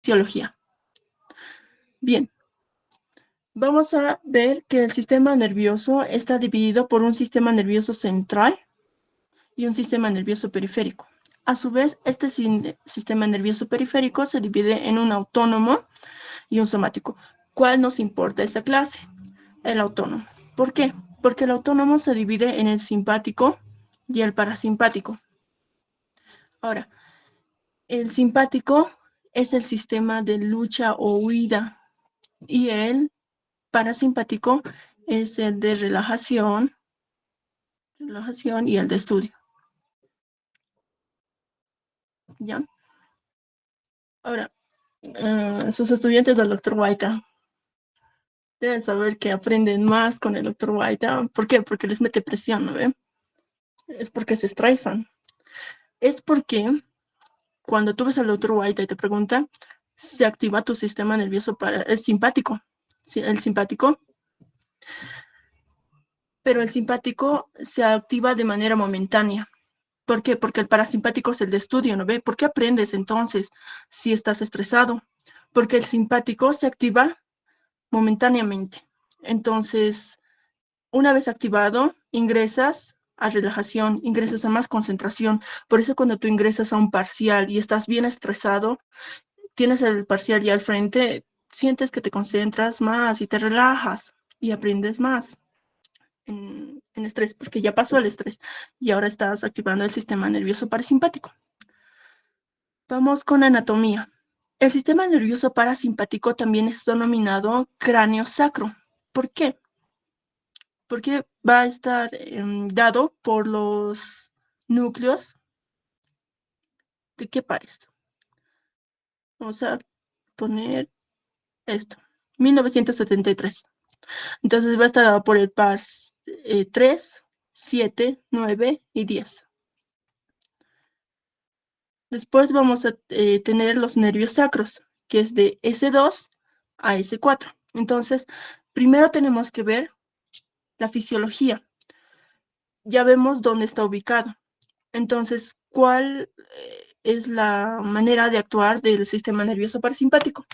fisiología. Bien, vamos a ver que el sistema nervioso está dividido por un sistema nervioso central y un sistema nervioso periférico. A su vez, este sistema nervioso periférico se divide en un autónomo y un somático. ¿Cuál nos importa esta clase? El autónomo. ¿Por qué? Porque el autónomo se divide en el simpático y el parasimpático. Ahora, el simpático es el sistema de lucha o huida y el parasimpático es el de relajación y el de estudio. ¿Ya? Ahora, sus estudiantes del Dr. White deben saber que aprenden más con el Dr. White. ¿Por qué? Porque les mete presión, ¿no ve? Es porque se estresan. Es porque cuando tú ves al Dr. White y te pregunta, se activa tu sistema nervioso simpático. El simpático. Pero el simpático se activa de manera momentánea. ¿Por qué? Porque el parasimpático es el de estudio, ¿no ve? ¿Por qué aprendes entonces si estás estresado? Porque el simpático se activa momentáneamente. Entonces, una vez activado, ingresas a relajación, ingresas a más concentración. Por eso cuando tú ingresas a un parcial y estás bien estresado, tienes el parcial ya al frente, sientes que te concentras más y te relajas y aprendes más en estrés, porque ya pasó el estrés y ahora estás activando el sistema nervioso parasimpático. Vamos con anatomía. El sistema nervioso parasimpático también es denominado cráneo sacro. ¿Por qué? Porque va a estar dado por los núcleos de qué pares. Vamos a poner esto, 1973. Entonces va a estar dado por el par 3, 7, 9 y 10. Después vamos a tener los nervios sacros, que es de S2 a S4. Entonces, primero tenemos que ver la fisiología. Ya vemos dónde está ubicado. Entonces, ¿cuál es la manera de actuar del sistema nervioso parasimpático?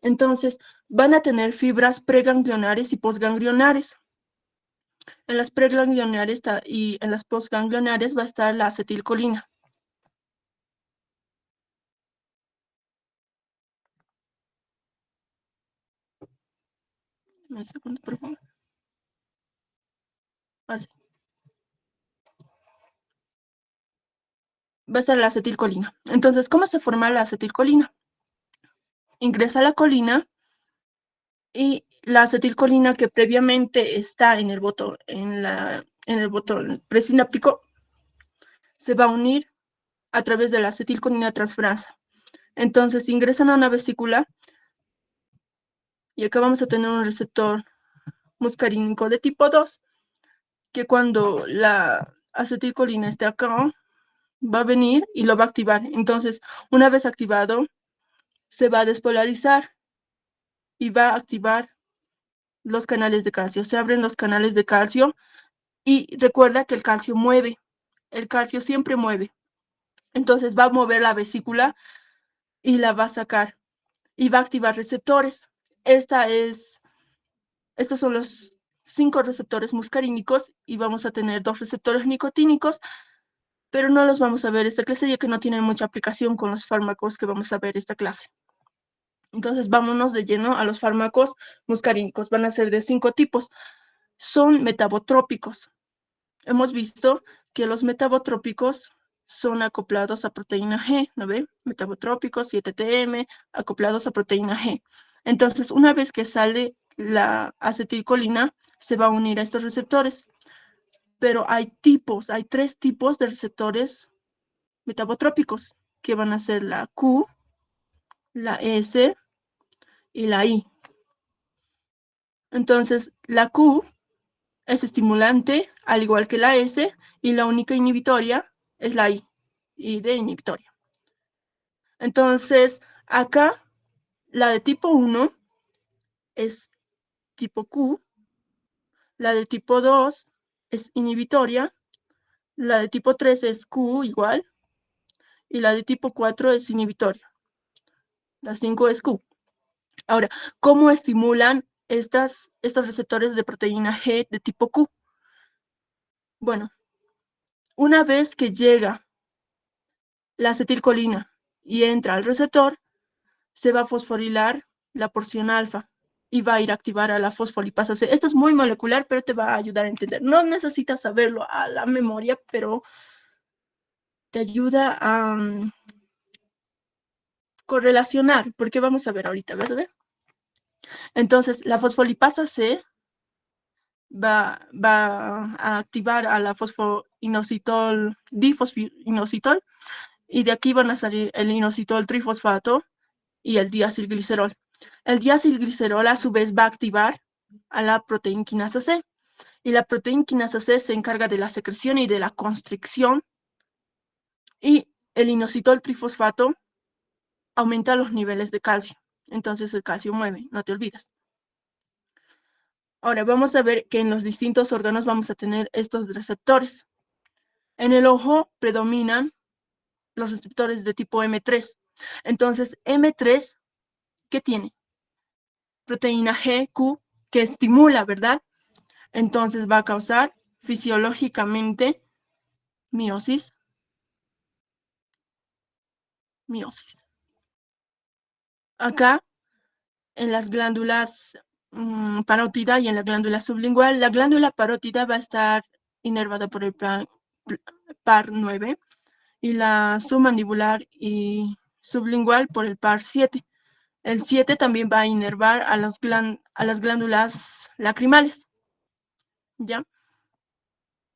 Entonces, van a tener fibras preganglionares y postganglionares. En las preganglionares y en las postganglionares va a estar la acetilcolina. Un segundo, por favor. Así. Va a estar la acetilcolina. Entonces, ¿cómo se forma la acetilcolina? Ingresa a la colina y la acetilcolina que previamente está en el botón presináptico se va a unir a través de la acetilcolina transferasa. Entonces ingresan a una vesícula y acá vamos a tener un receptor muscarínico de tipo 2 que cuando la acetilcolina esté acá va a venir y lo va a activar. Entonces, una vez activado, se va a despolarizar y va a activar los canales de calcio. Se abren los canales de calcio y recuerda que el calcio mueve. El calcio siempre mueve. Entonces va a mover la vesícula y la va a sacar y va a activar receptores. Estos son los 5 receptores muscarínicos y vamos a tener 2 receptores nicotínicos, pero no los vamos a ver esta clase ya que no tienen mucha aplicación con los fármacos que vamos a ver esta clase. Entonces vámonos de lleno a los fármacos muscarínicos. Van a ser de 5 tipos. Son metabotrópicos. Hemos visto que los metabotrópicos son acoplados a proteína G, ¿no ve? Metabotrópicos, 7TM, acoplados a proteína G. Entonces, una vez que sale la acetilcolina, se va a unir a estos receptores. Pero hay 3 tipos de receptores metabotrópicos, que van a ser la Q, la S y la I. Entonces, la Q es estimulante, al igual que la S, y la única inhibitoria es la I, y de inhibitoria. Entonces, acá, la de tipo 1 es tipo Q, la de tipo 2 es inhibitoria, la de tipo 3 es Q igual, y la de tipo 4 es inhibitoria. La 5 es Q. Ahora, ¿cómo estimulan estos receptores de proteína G de tipo Q? Bueno, una vez que llega la acetilcolina y entra al receptor, se va a fosforilar la porción alfa y va a ir a activar a la fosfolipasa C. Esto es muy molecular, pero te va a ayudar a entender. No necesitas saberlo a la memoria, pero te ayuda a correlacionar, porque vamos a ver ahorita, ¿vas a ver? Entonces, la fosfolipasa C va a activar a la fosfoinositol, difosfoinositol, y de aquí van a salir el inositol trifosfato y el diacilglicerol. El diacilglicerol a su vez va a activar a la proteína quinasa C, y la proteína quinasa C se encarga de la secreción y de la constricción, y el inositol trifosfato aumenta los niveles de calcio. Entonces el calcio mueve, no te olvides. Ahora vamos a ver que en los distintos órganos vamos a tener estos receptores. En el ojo predominan los receptores de tipo M3. Entonces, M3, ¿qué tiene? Proteína GQ que estimula, ¿verdad? Entonces va a causar fisiológicamente miosis. Acá, en las glándulas parótida y en la glándula sublingual, la glándula parótida va a estar inervada por el par 9 y la submandibular y sublingual por el par 7. El 7 también va a inervar a las glándulas lacrimales, ¿ya?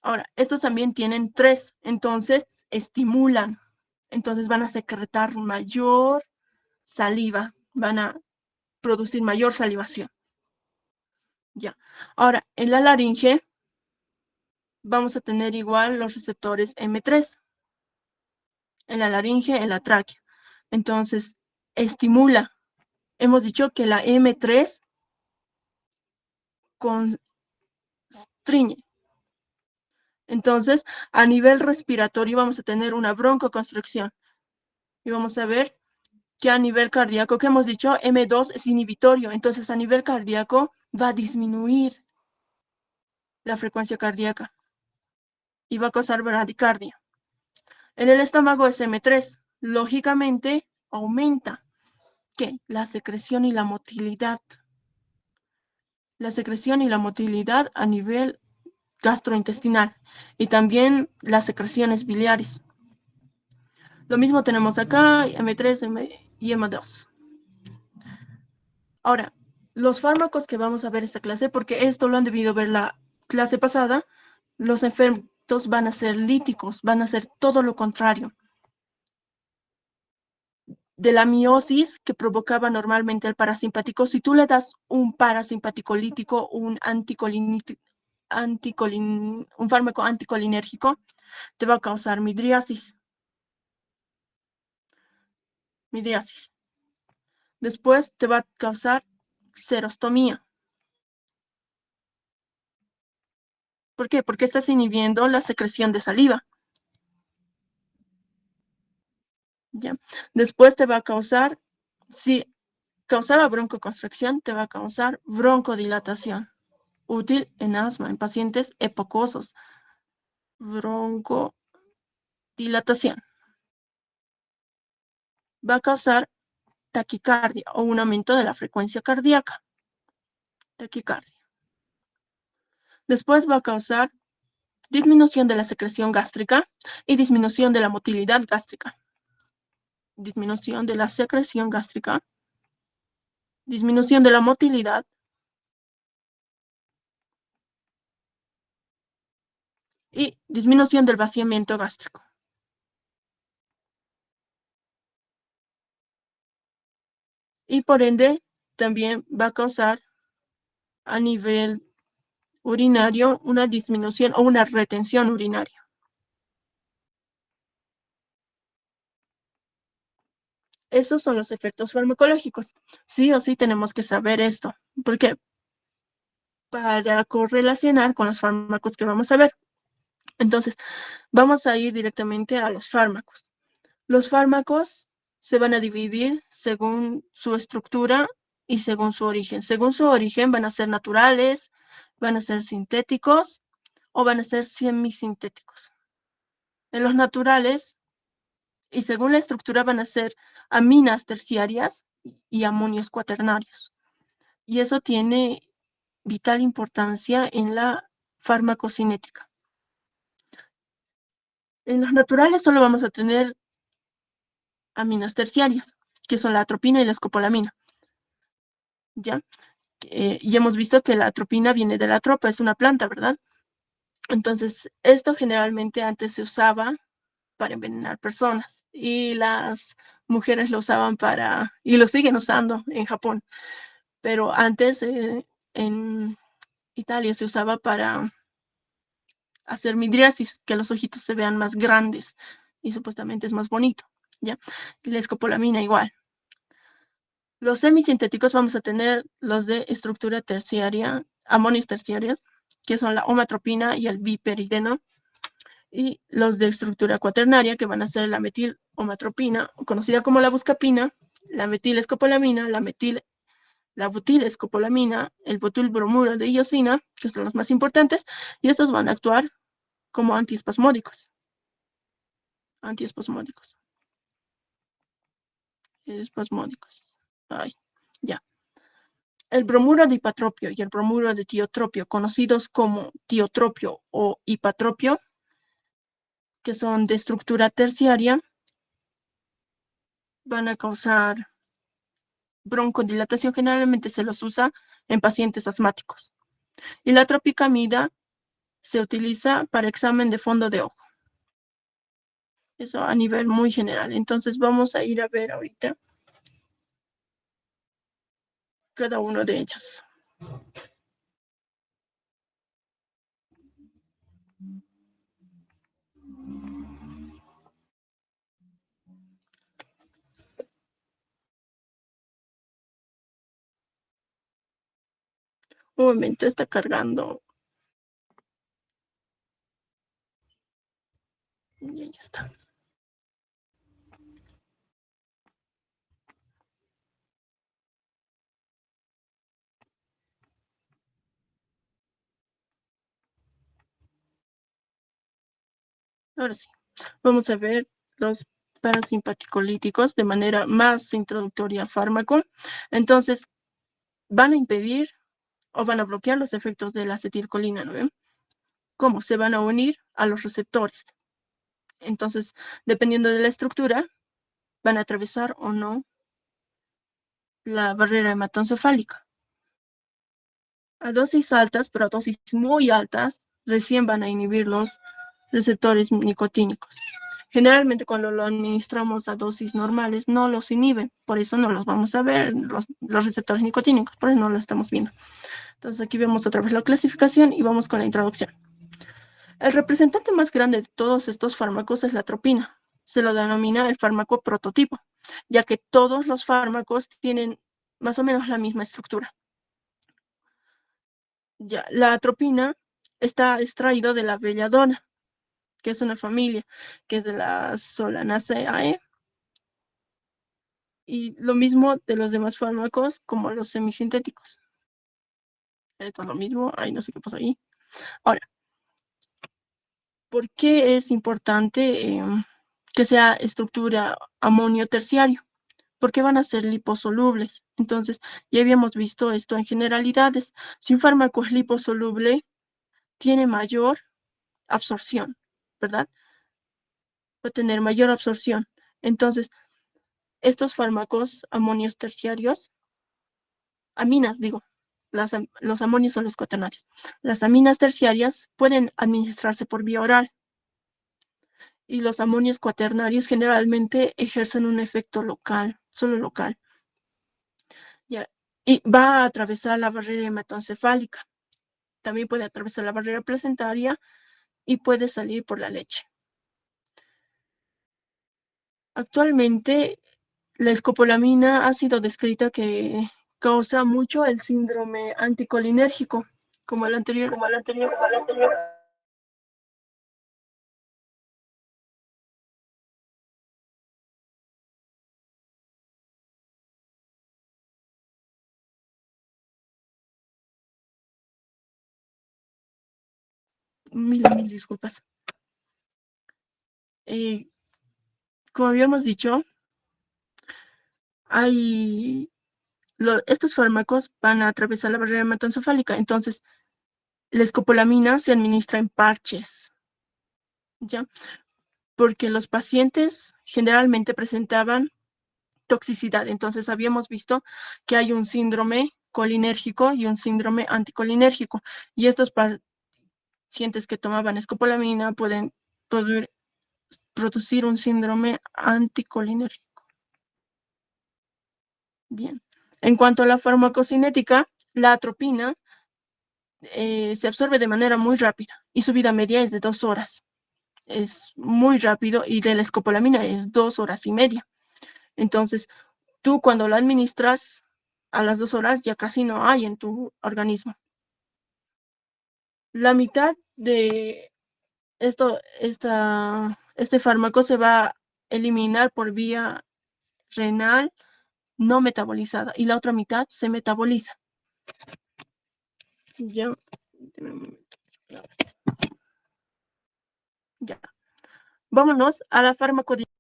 Ahora, estos también tienen 3, entonces estimulan, entonces van a secretar mayor saliva, van a producir mayor salivación, ¿ya? Ahora, en la laringe vamos a tener igual los receptores M3, en la laringe, en la tráquea, entonces estimula. Hemos dicho que la M3 constriñe. Entonces, a nivel respiratorio vamos a tener una broncoconstricción. Y vamos a ver que a nivel cardíaco, que hemos dicho, M2 es inhibitorio. Entonces, a nivel cardíaco va a disminuir la frecuencia cardíaca y va a causar bradicardia. En el estómago es M3. Lógicamente, aumenta ¿qué? La secreción y la motilidad. La secreción y la motilidad a nivel gastrointestinal y también las secreciones biliares. Lo mismo tenemos acá, M3 y M2. Ahora, los fármacos que vamos a ver esta clase, porque esto lo han debido ver la clase pasada, los efectos van a ser líticos, van a ser todo lo contrario. De la miosis que provocaba normalmente el parasimpático, si tú le das un parasimpático lítico, un fármaco anticolinérgico, te va a causar midriasis. Después te va a causar serostomía. ¿Por qué? Porque estás inhibiendo la secreción de saliva. ¿Ya? Después te va a causar, si causaba broncoconstricción, te va a causar broncodilatación, útil en asma, en pacientes epocosos. Broncodilatación. Va a causar taquicardia o un aumento de la frecuencia cardíaca. Taquicardia. Después va a causar disminución de la secreción gástrica y disminución de la motilidad gástrica. Disminución de la secreción gástrica, disminución de la motilidad y disminución del vaciamiento gástrico. Y por ende, también va a causar a nivel urinario una disminución o una retención urinaria. Esos son los efectos farmacológicos. Sí o sí tenemos que saber esto, porque para correlacionar con los fármacos que vamos a ver. Entonces, vamos a ir directamente a los fármacos. Los fármacos se van a dividir según su estructura y según su origen. Según su origen van a ser naturales, van a ser sintéticos o van a ser semisintéticos. En los naturales, y según la estructura, van a ser aminas terciarias y amonios cuaternarios. Y eso tiene vital importancia en la farmacocinética. En los naturales solo vamos a tener aminas terciarias, que son la atropina y la escopolamina. ¿Ya? Y hemos visto que la atropina viene de la tropa, es una planta, ¿verdad? Entonces, esto generalmente antes se usaba para envenenar personas y las mujeres lo usaban y lo siguen usando en Japón, pero antes en Italia se usaba para hacer midriasis, que los ojitos se vean más grandes y supuestamente es más bonito, ¿ya? Y la escopolamina igual. Los semisintéticos vamos a tener los de estructura terciaria, amonios terciarias, que son la omatropina y el biperideno, y los de estructura cuaternaria, que van a ser la metilomatropina, conocida como la buscapina, la metilescopolamina, la butilescopolamina, el butylbromuro de iosina, que son los más importantes, y estos van a actuar como antiespasmódicos. Antiespasmódicos. Espasmódicos. Ay, ya. El bromuro de hipatropio y el bromuro de tiotropio, conocidos como tiotropio o hipatropio, que son de estructura terciaria, van a causar broncodilatación. Generalmente se los usa en pacientes asmáticos. Y la tropicamida se utiliza para examen de fondo de ojo. Eso a nivel muy general. Entonces vamos a ir a ver ahorita cada uno de ellos. Un momento, está cargando. Y ahí está. Ahora sí, vamos a ver los parasimpaticolíticos de manera más introductoria al fármaco. Entonces, van a impedir o van a bloquear los efectos de la acetilcolina, ¿no? ¿Cómo? Se van a unir a los receptores. Entonces, dependiendo de la estructura, van a atravesar o no la barrera hematoencefálica. A dosis altas, pero a dosis muy altas, recién van a inhibir los receptores nicotínicos. Generalmente cuando lo administramos a dosis normales no los inhiben, por eso no los vamos a ver, los receptores nicotínicos, por eso no los estamos viendo. Entonces aquí vemos otra vez la clasificación y vamos con la introducción. El representante más grande de todos estos fármacos es la atropina. Se lo denomina el fármaco prototipo, ya que todos los fármacos tienen más o menos la misma estructura. Ya, la atropina está extraído de la belladona, que es una familia, que es de las Solanaceae, y lo mismo de los demás fármacos como los semisintéticos. Esto es lo mismo, ay, no sé qué pasa ahí. Ahora, ¿por qué es importante que sea estructura amonio terciario? Porque van a ser liposolubles. Entonces, ya habíamos visto esto en generalidades. Si un fármaco es liposoluble, tiene mayor absorción, ¿verdad? Va a tener mayor absorción. Entonces, estos fármacos amonios terciarios, aminas, digo, los amonios son los cuaternarios. Las aminas terciarias pueden administrarse por vía oral y los amonios cuaternarios generalmente ejercen un efecto local, solo local. ¿Ya? Y va a atravesar la barrera hematoencefálica. También puede atravesar la barrera placentaria y puede salir por la leche. Actualmente, la escopolamina ha sido descrita que causa mucho el síndrome anticolinérgico, como el anterior. Mil disculpas. Como habíamos dicho, estos fármacos van a atravesar la barrera hematoencefálica, entonces la escopolamina se administra en parches, ¿ya? Porque los pacientes generalmente presentaban toxicidad. Entonces habíamos visto que hay un síndrome colinérgico y un síndrome anticolinérgico. Y estos pacientes que tomaban escopolamina pueden producir un síndrome anticolinérgico. Bien. En cuanto a la farmacocinética, la atropina se absorbe de manera muy rápida y su vida media es de 2 horas. Es muy rápido y de la escopolamina es 2 horas y media. Entonces, tú cuando la administras a las 2 horas ya casi no hay en tu organismo. La mitad de este fármaco se va a eliminar por vía renal no metabolizada y la otra mitad se metaboliza. Ya, ya. Vámonos a la farmacodinámica.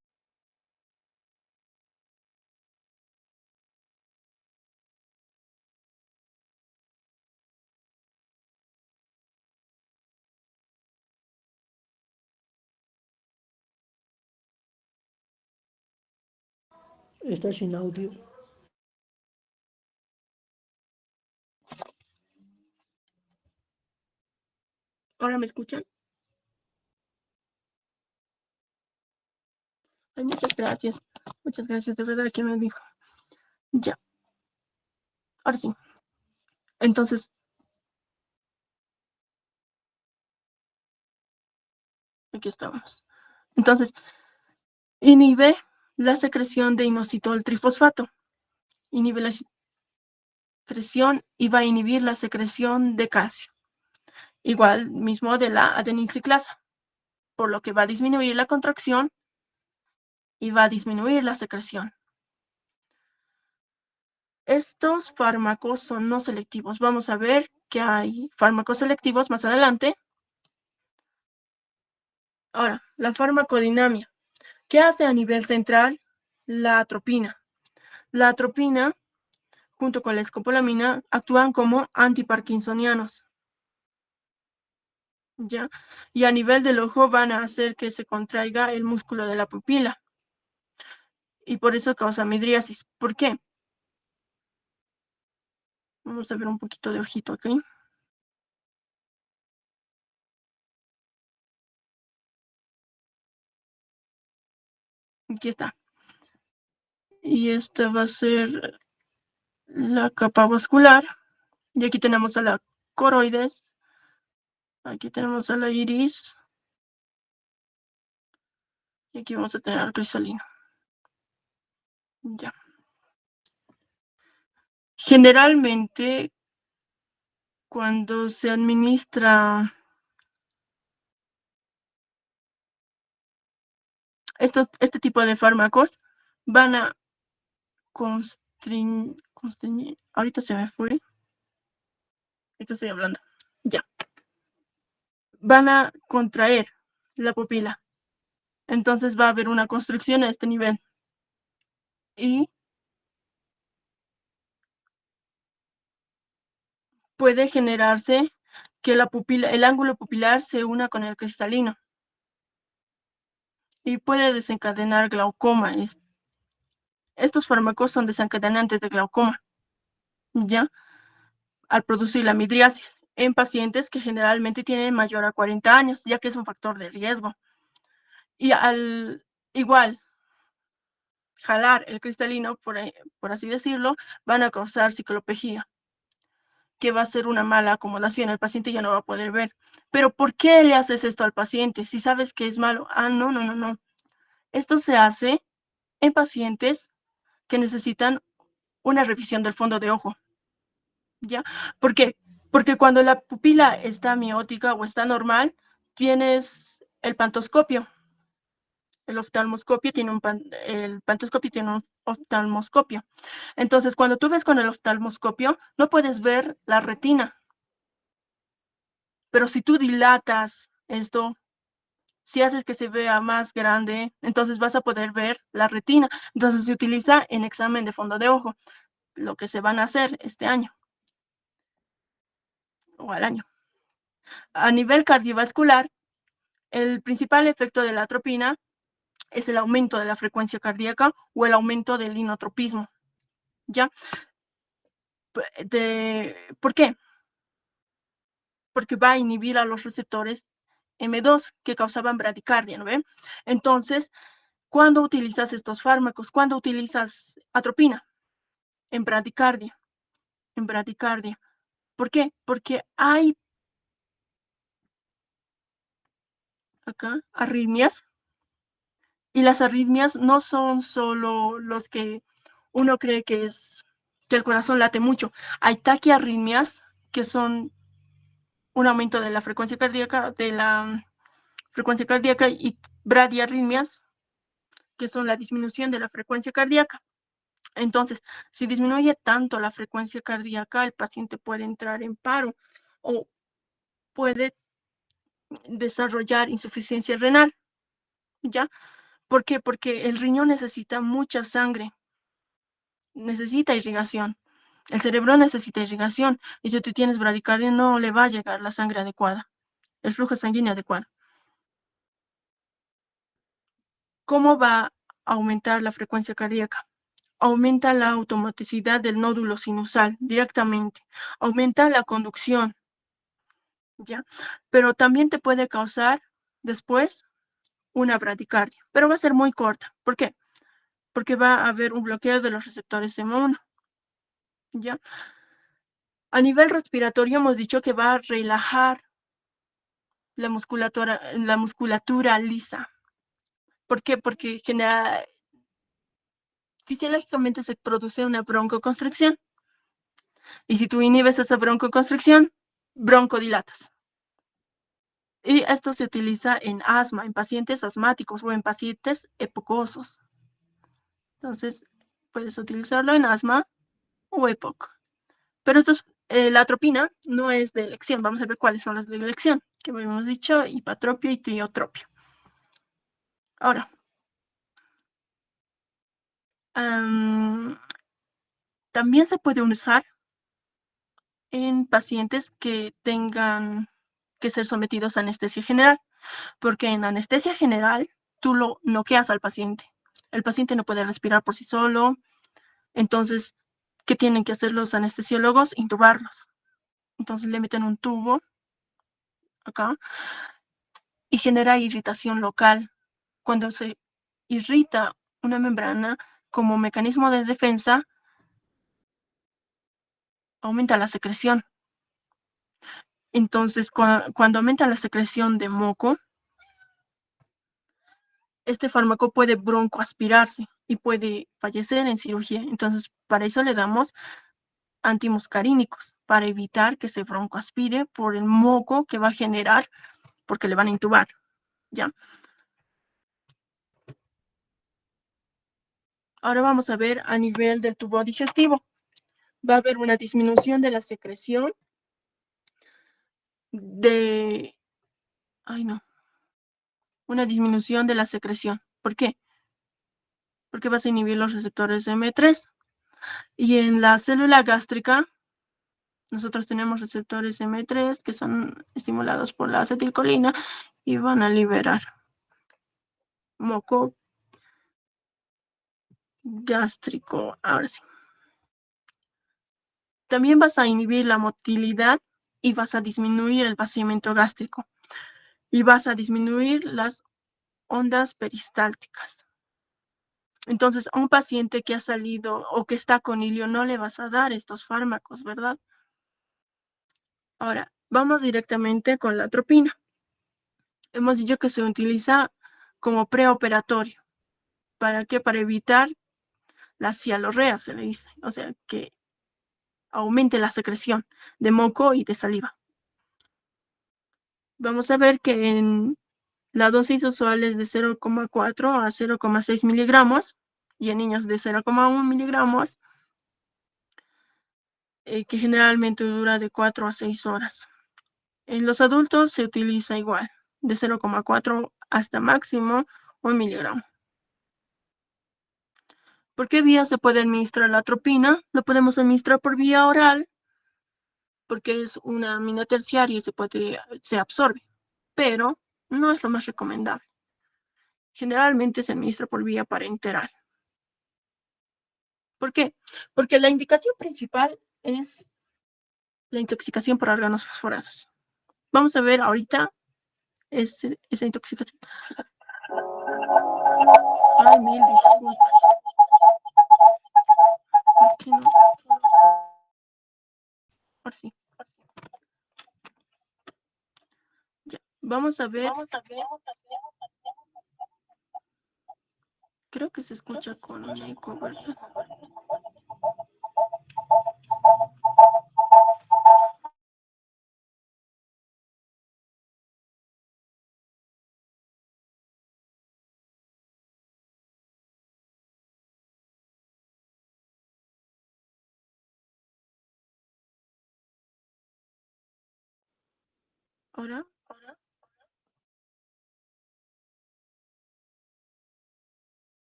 Está sin audio. ¿Ahora me escuchan? Ay, muchas gracias. Muchas gracias, de verdad que me dijo. Ya, ahora sí. Entonces, aquí estamos. Entonces, inhibe la secreción de inositol trifosfato. Inhibe la secreción y va a inhibir la secreción de calcio. Igual mismo de la adenyl-ciclasa, por lo que va a disminuir la contracción y va a disminuir la secreción. Estos fármacos son no selectivos. Vamos a ver que hay fármacos selectivos más adelante. Ahora, la farmacodinamia. ¿Qué hace a nivel central la atropina? La atropina, junto con la escopolamina, actúan como antiparkinsonianos. ¿Ya? Y a nivel del ojo van a hacer que se contraiga el músculo de la pupila. Y por eso causa midriasis. ¿Por qué? Vamos a ver un poquito de ojito aquí. Aquí está. Y esta va a ser la capa vascular. Y aquí tenemos a la coroides. Aquí tenemos a la iris. Y aquí vamos a tener al cristalino. Ya. Generalmente, cuando se administra este tipo de fármacos, van a constreñir. Ahorita se me fue. Ahorita estoy hablando. Ya. Van a contraer la pupila. Entonces va a haber una constricción a este nivel. Y puede generarse que el ángulo pupilar se una con el cristalino y puede desencadenar glaucoma. Estos fármacos son desencadenantes de glaucoma, ¿ya? Al producir la midriasis en pacientes que generalmente tienen mayor a 40 años, ya que es un factor de riesgo. Y al igual jalar el cristalino, por así decirlo, van a causar ciclopegía, que va a ser una mala acomodación, el paciente ya no va a poder ver. Pero ¿por qué le haces esto al paciente? Si sabes que es malo. Ah, no. Esto se hace en pacientes que necesitan una revisión del fondo de ojo, ¿ya? ¿Por qué? Porque cuando la pupila está miótica o está normal, tienes el pantoscopio. El oftalmoscopio tiene el pantoscopio tiene un oftalmoscopio. Entonces, cuando tú ves con el oftalmoscopio, no puedes ver la retina, Pero si tú dilatas esto, si haces que se vea más grande, entonces vas a poder ver la retina. Entonces se utiliza en examen de fondo de ojo, lo que se van a hacer este año o al año. A nivel cardiovascular, el principal efecto de la atropina es el aumento de la frecuencia cardíaca o el aumento del inotropismo. ¿Ya? ¿Por qué? Porque va a inhibir a los receptores M2 que causaban bradicardia, ¿no ven? Entonces, ¿cuándo utilizas estos fármacos? ¿Cuándo utilizas atropina? En bradicardia. En bradicardia. ¿Por qué? Porque hay acá arritmias y las arritmias no son solo los que uno cree que es que el corazón late mucho. Hay taquiarritmias que son un aumento de la frecuencia cardíaca, y bradiarritmias que son la disminución de la frecuencia cardíaca. Entonces, si disminuye tanto la frecuencia cardíaca, el paciente puede entrar en paro o puede desarrollar insuficiencia renal, ¿ya? ¿Por qué? Porque el riñón necesita mucha sangre, necesita irrigación. El cerebro necesita irrigación y si tú tienes bradicardia no le va a llegar la sangre adecuada, el flujo sanguíneo adecuado. ¿Cómo va a aumentar la frecuencia cardíaca? Aumenta la automaticidad del nódulo sinusal directamente, aumenta la conducción, ¿ya? Pero también te puede causar después una bradicardia, pero va a ser muy corta. ¿Por qué? Porque va a haber un bloqueo de los receptores M1, ¿ya? A nivel respiratorio hemos dicho que va a relajar la musculatura lisa. ¿Por qué? Porque fisiológicamente se produce una broncoconstricción. Y si tú inhibes esa broncoconstricción, broncodilatas. Y esto se utiliza en asma, en pacientes asmáticos o en pacientes epocosos. Entonces, puedes utilizarlo en asma o EPOC. Pero la atropina no es de elección. Vamos a ver cuáles son las de elección, que habíamos dicho, hipatropio y triotropio. Ahora, también se puede usar en pacientes que tengan que ser sometidos a anestesia general, porque en anestesia general tú lo noqueas al paciente. El paciente no puede respirar por sí solo, entonces, ¿qué tienen que hacer los anestesiólogos? Intubarlos. Entonces le meten un tubo acá y genera irritación local. Cuando se irrita una membrana como mecanismo de defensa, aumenta la secreción. Entonces, cuando aumenta la secreción de moco, este fármaco puede broncoaspirarse y puede fallecer en cirugía. Entonces, para eso le damos antimuscarínicos, para evitar que se broncoaspire por el moco que va a generar porque le van a intubar, ¿ya? Ahora vamos a ver a nivel del tubo digestivo. Va a haber una disminución de la secreción una disminución de la secreción. ¿Por qué? Porque vas a inhibir los receptores M3. Y en la célula gástrica, nosotros tenemos receptores M3 que son estimulados por la acetilcolina y van a liberar moco gástrico. Ahora sí. También vas a inhibir la motilidad y vas a disminuir el vaciamiento gástrico y vas a disminuir las ondas peristálticas. Entonces, a un paciente que ha salido o que está con hilio no le vas a dar estos fármacos, ¿verdad? Ahora, vamos directamente con la atropina. Hemos dicho que se utiliza como preoperatorio. ¿Para qué? Para evitar la cialorrea, se le dice. O sea, que aumente la secreción de moco y de saliva. Vamos a ver que en la dosis usual es de 0,4 a 0,6 miligramos y en niños de 0,1 miligramos, que generalmente dura de 4 a 6 horas. En los adultos se utiliza igual, de 0,4 hasta máximo 1 miligramo. ¿Por qué vía se puede administrar la atropina? Lo podemos administrar por vía oral, porque es una amina terciaria y se absorbe, pero no es lo más recomendable. Generalmente se administra por vía parenteral. ¿Por qué? Porque la indicación principal es la intoxicación por órganos fosforados. Vamos a ver ahorita esa intoxicación. Ay, mil disculpas. ¿Por qué no? Por sí. Ya. Vamos a ver. Creo que se escucha con un eco, ¿verdad? Ahora.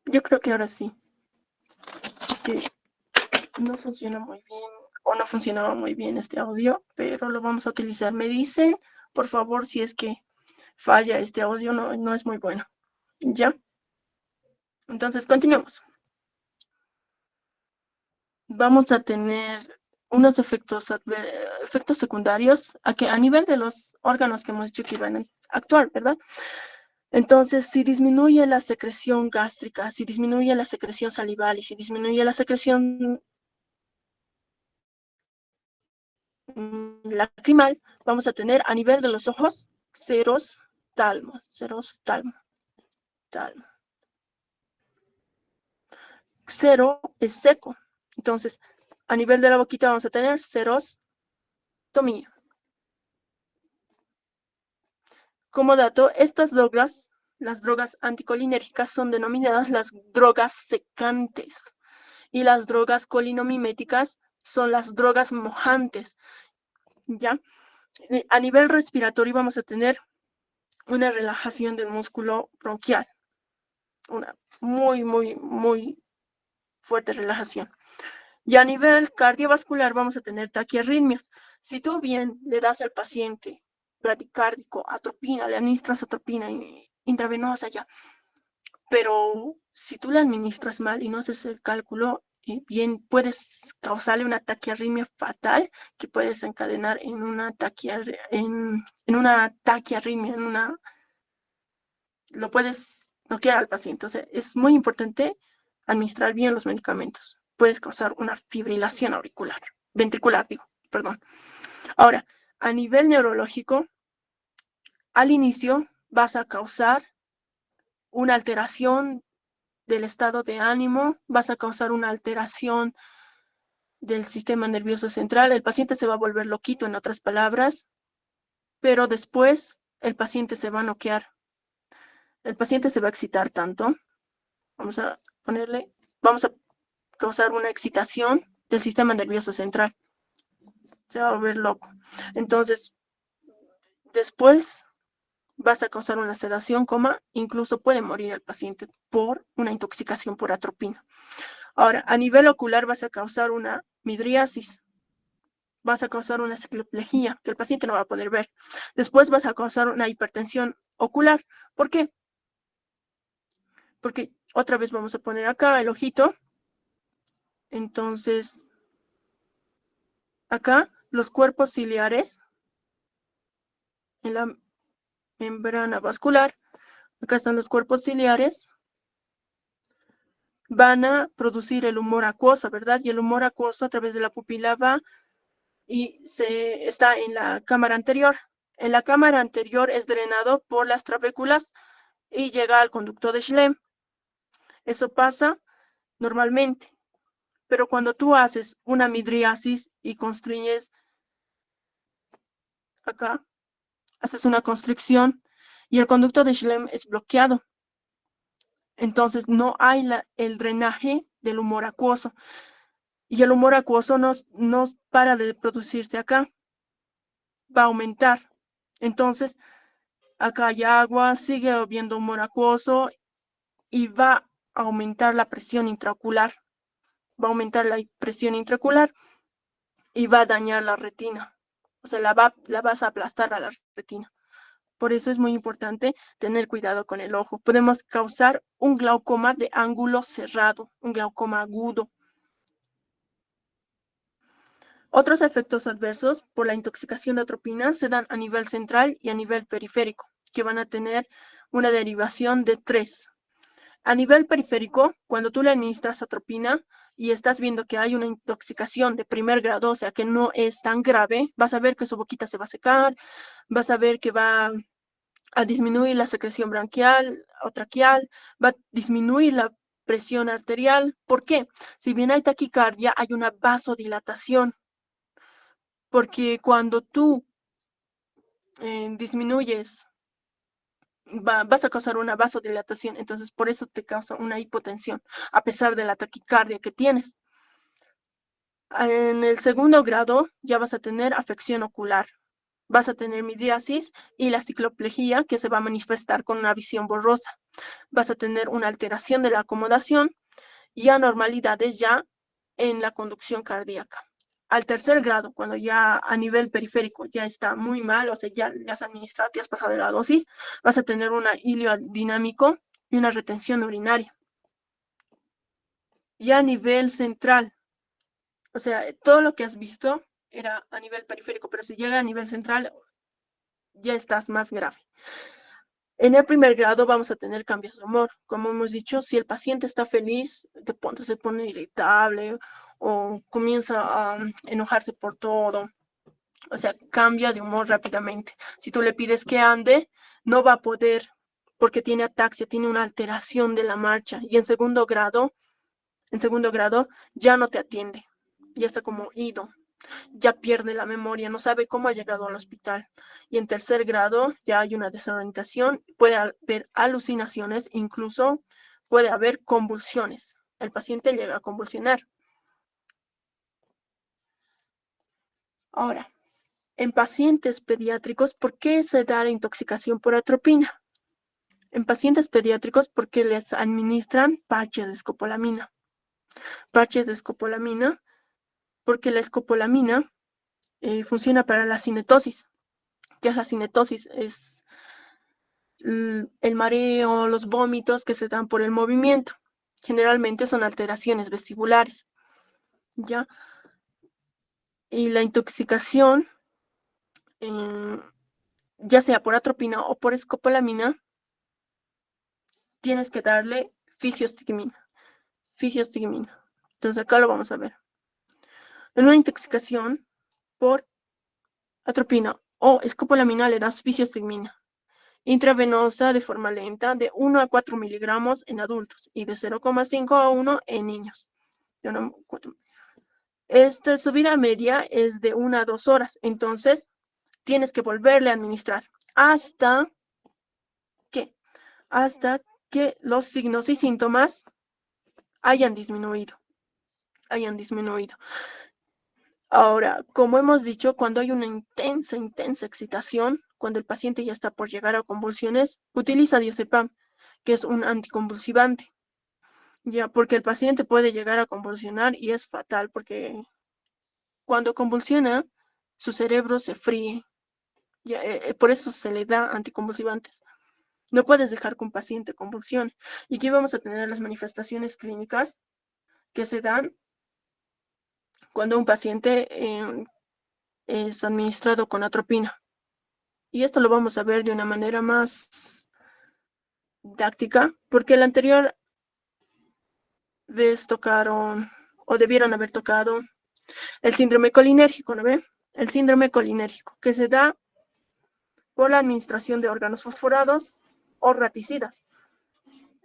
Yo creo que ahora sí. Que no funciona muy bien o no funcionaba muy bien este audio, pero lo vamos a utilizar. Me dicen, por favor, si es que falla este audio, no es muy bueno. ¿Ya? Entonces, continuemos. Vamos a tener unos efectos secundarios a nivel de los órganos que hemos dicho que iban a actuar, ¿verdad? Entonces, si disminuye la secreción gástrica, si disminuye la secreción salival y si disminuye la secreción lacrimal, vamos a tener a nivel de los ojos ceros talmo. Cero es seco. Entonces, a nivel de la boquita vamos a tener serostomía. Como dato, estas drogas, las drogas anticolinérgicas, son denominadas las drogas secantes y las drogas colinomiméticas son las drogas mojantes. ¿Ya? A nivel respiratorio vamos a tener una relajación del músculo bronquial, una muy fuerte relajación. Y a nivel cardiovascular vamos a tener taquiarritmias. Si tú bien le das al paciente bradicárdico atropina, le administras atropina intravenosa ya, pero si tú le administras mal y no haces el cálculo, bien puedes causarle una taquiarritmia fatal que puede desencadenar en una taquiarritmia, lo puedes noquear al paciente. O sea, es muy importante administrar bien los medicamentos. Puedes causar una fibrilación ventricular, perdón. Ahora, a nivel neurológico, al inicio vas a causar una alteración del estado de ánimo, vas a causar una alteración del sistema nervioso central, el paciente se va a volver loquito, en otras palabras, pero después el paciente se va a noquear, el paciente se va a excitar tanto, vamos a causar una excitación del sistema nervioso central, se va a volver loco. Entonces, después vas a causar una sedación, incluso puede morir el paciente por una intoxicación por atropina. Ahora, a nivel ocular vas a causar una midriasis, vas a causar una cicloplejía, que el paciente no va a poder ver. Después vas a causar una hipertensión ocular. ¿Por qué? Porque otra vez vamos a poner acá el ojito. Entonces, acá los cuerpos ciliares en la membrana vascular, acá están los cuerpos ciliares, van a producir el humor acuoso, ¿verdad? Y el humor acuoso a través de la pupila va y está en la cámara anterior. En la cámara anterior es drenado por las trabéculas y llega al conducto de Schlemm. Eso pasa normalmente, pero cuando tú haces una midriasis y construyes acá, haces una constricción y el conducto de Schlemm es bloqueado. Entonces no hay el drenaje del humor acuoso. y el humor acuoso no para de producirse acá, va a aumentar. Entonces, acá hay agua, sigue habiendo humor acuoso y va a aumentar la presión intraocular. Va a aumentar la presión intraocular y va a dañar la retina. O sea, la vas a aplastar a la retina. Por eso es muy importante tener cuidado con el ojo. Podemos causar un glaucoma de ángulo cerrado, un glaucoma agudo. Otros efectos adversos por la intoxicación de atropina se dan a nivel central y a nivel periférico, que van a tener una derivación de 3. A nivel periférico, cuando tú le administras atropina y estás viendo que hay una intoxicación de primer grado, o sea que no es tan grave, vas a ver que su boquita se va a secar, vas a ver que va a disminuir la secreción branquial o traqueal, va a disminuir la presión arterial. ¿Por qué? Si bien hay taquicardia, hay una vasodilatación, porque cuando tú disminuyes, vas a causar una vasodilatación, entonces por eso te causa una hipotensión, a pesar de la taquicardia que tienes. En el segundo grado ya vas a tener afección ocular, vas a tener midriasis y la cicloplejía, que se va a manifestar con una visión borrosa. Vas a tener una alteración de la acomodación y anormalidades ya en la conducción cardíaca. Al tercer grado, cuando ya a nivel periférico ya está muy mal, o sea, ya le has administrado, te has pasado de la dosis, vas a tener un hilio dinámico y una retención urinaria. Ya a nivel central, o sea, todo lo que has visto era a nivel periférico, pero si llega a nivel central, ya estás más grave. En el primer grado vamos a tener cambios de humor. Como hemos dicho, si el paciente está feliz, se pone irritable o comienza a enojarse por todo. O sea, cambia de humor rápidamente. Si tú le pides que ande, no va a poder porque tiene ataxia, tiene una alteración de la marcha. Y en segundo grado ya no te atiende. Ya está como ido, ya pierde la memoria, no sabe cómo ha llegado al hospital. Y en tercer grado ya hay una desorientación, puede haber alucinaciones, incluso puede haber convulsiones. El paciente llega a convulsionar. Ahora, en pacientes pediátricos, ¿por qué se da la intoxicación por atropina? En pacientes pediátricos, porque les administran parches de escopolamina. Parches de escopolamina, porque la escopolamina funciona para la cinetosis. ¿Qué es la cinetosis? Es el mareo, los vómitos que se dan por el movimiento. Generalmente son alteraciones vestibulares, ¿ya? Y la intoxicación, ya sea por atropina o por escopolamina, tienes que darle fisiostigmina. Entonces acá lo vamos a ver. En una intoxicación por atropina o escopolamina le das fisiostigmina intravenosa de forma lenta de 1 a 4 miligramos en adultos y de 0,5 a 1 en niños. Su vida media es de 1 a 2 horas, entonces tienes que volverle a administrar hasta que los signos y síntomas hayan disminuido. Ahora, como hemos dicho, cuando hay una intensa excitación, cuando el paciente ya está por llegar a convulsiones, utiliza diazepam, que es un anticonvulsivante. Ya, porque el paciente puede llegar a convulsionar y es fatal porque cuando convulsiona, su cerebro se fríe. Ya, por eso se le da anticonvulsivantes. No puedes dejar que un paciente convulsione. Y aquí vamos a tener las manifestaciones clínicas que se dan cuando un paciente es administrado con atropina. Y esto lo vamos a ver de una manera más didáctica, porque la anterior vez tocaron o debieron haber tocado el síndrome colinérgico, ¿no ve? El síndrome colinérgico, que se da por la administración de órganos fosforados o raticidas.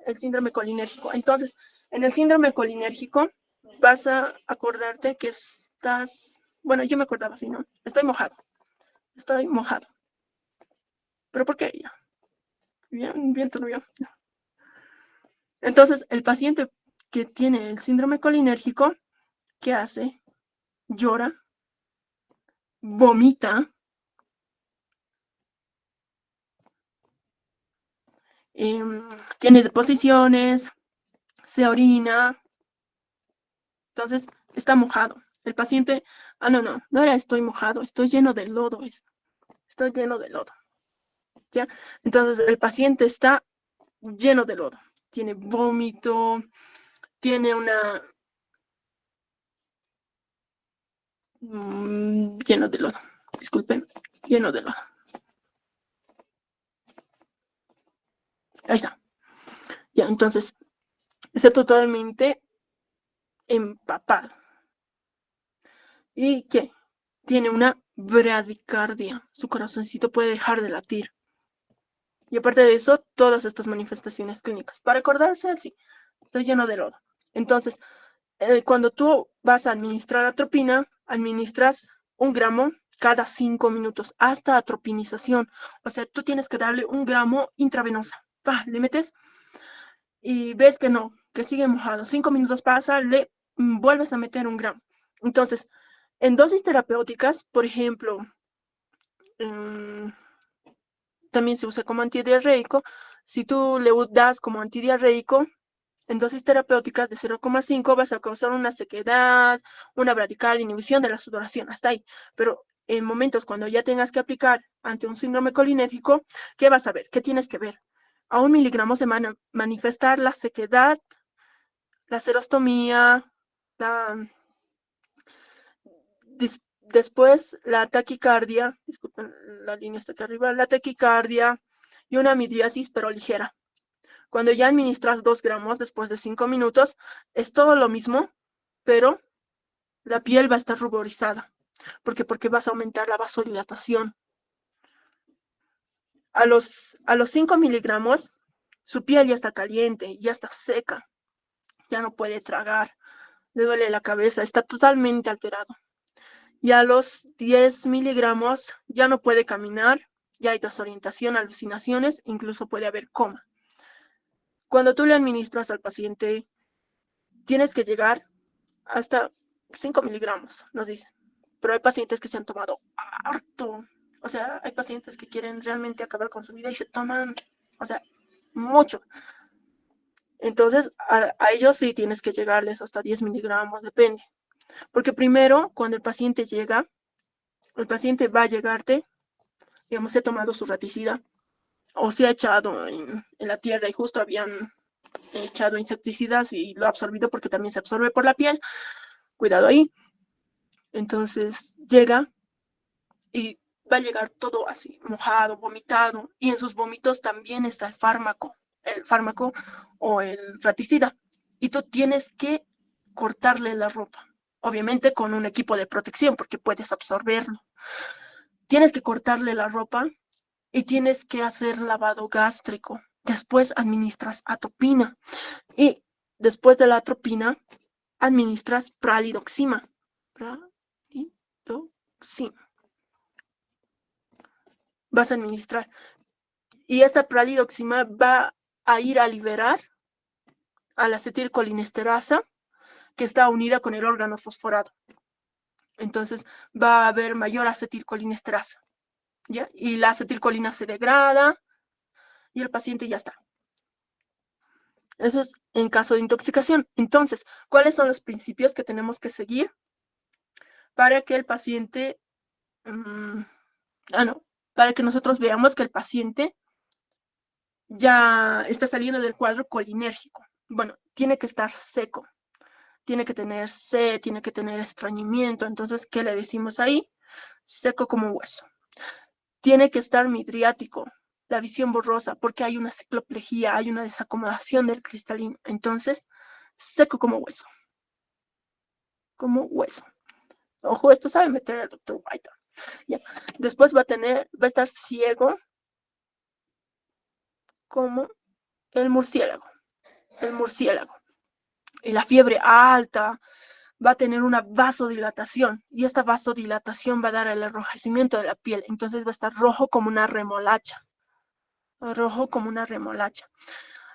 El síndrome colinérgico. Entonces, en el síndrome colinérgico vas a acordarte que estás, bueno, yo me acordaba así, ¿no? Estoy mojado. ¿Pero por qué? Bien turbio. Entonces, el paciente que tiene el síndrome colinérgico ¿qué hace? Llora, vomita, tiene deposiciones, se orina, entonces está mojado. El paciente, no era estoy mojado, estoy lleno de lodo, estoy lleno de lodo. ¿Ya? Entonces el paciente está lleno de lodo, tiene vómito, tiene una... lleno de lodo, disculpen, lleno de lodo. Ahí está. Ya, entonces, está totalmente empapado. ¿Y qué? Tiene una bradicardia. Su corazoncito puede dejar de latir. Y aparte de eso, todas estas manifestaciones clínicas. Para acordarse así, estoy lleno de lodo. Entonces, cuando tú vas a administrar atropina, administras 1 gramo cada 5 minutos hasta atropinización. O sea, tú tienes que darle 1 gramo intravenosa. Le metes y ves que no, que sigue mojado. 5 minutos pasa, le vuelves a meter 1 gramo. Entonces, en dosis terapéuticas, por ejemplo, también se usa como antidiarreico. Si tú le das como antidiarreico, en dosis terapéuticas de 0,5 vas a causar una sequedad, una bradicardia, inhibición de la sudoración, hasta ahí. Pero en momentos cuando ya tengas que aplicar ante un síndrome colinérgico, ¿qué vas a ver? ¿Qué tienes que ver? A 1 miligramo se van a manifestar la sequedad, la serostomía, después la taquicardia, disculpen, la línea está aquí arriba, la taquicardia y una midriasis, pero ligera. Cuando ya administras 2 gramos después de 5 minutos, es todo lo mismo, pero la piel va a estar ruborizada. ¿Por qué? Porque vas a aumentar la vasodilatación. A los 5 miligramos, su piel ya está caliente, ya está seca, ya no puede tragar, le duele la cabeza, está totalmente alterado. Y a los 10 miligramos ya no puede caminar, ya hay desorientación, alucinaciones, incluso puede haber coma. Cuando tú le administras al paciente, tienes que llegar hasta 5 miligramos, nos dicen. Pero hay pacientes que se han tomado harto. O sea, hay pacientes que quieren realmente acabar con su vida y se toman, o sea, mucho. Entonces, a ellos sí tienes que llegarles hasta 10 miligramos, depende. Porque primero, cuando el paciente llega, el paciente va a llegarte, digamos, se ha tomado su raticida o se ha echado en la tierra y justo habían echado insecticidas y lo ha absorbido porque también se absorbe por la piel. Cuidado ahí. Entonces llega y va a llegar todo así, mojado, vomitado, y en sus vómitos también está el fármaco o el raticida. Y tú tienes que cortarle la ropa, obviamente con un equipo de protección porque puedes absorberlo. Tienes que cortarle la ropa y tienes que hacer lavado gástrico. Después administras atropina y después de la atropina administras pralidoxima. Vas a administrar. Y esta pralidoxima va a ir a liberar a la acetilcolinesterasa que está unida con el órgano fosforado. Entonces va a haber mayor acetilcolinesterasa. ¿Ya? Y la acetilcolina se degrada y el paciente ya está. Eso es en caso de intoxicación. Entonces, ¿cuáles son los principios que tenemos que seguir para que el paciente, para que nosotros veamos que el paciente ya está saliendo del cuadro colinérgico? Bueno, tiene que estar seco, tiene que tener sed, tiene que tener estreñimiento. Entonces, ¿qué le decimos ahí? Seco como un hueso. Tiene que estar midriático, la visión borrosa, porque hay una cicloplejía, hay una desacomodación del cristalino. Entonces, seco como hueso. Como hueso. Ojo, esto sabe meter el doctor White. Ya. Después va a estar ciego como el murciélago. El murciélago. Y la fiebre alta, va a tener una vasodilatación y esta vasodilatación va a dar el enrojecimiento de la piel. Entonces va a estar rojo como una remolacha. Rojo como una remolacha.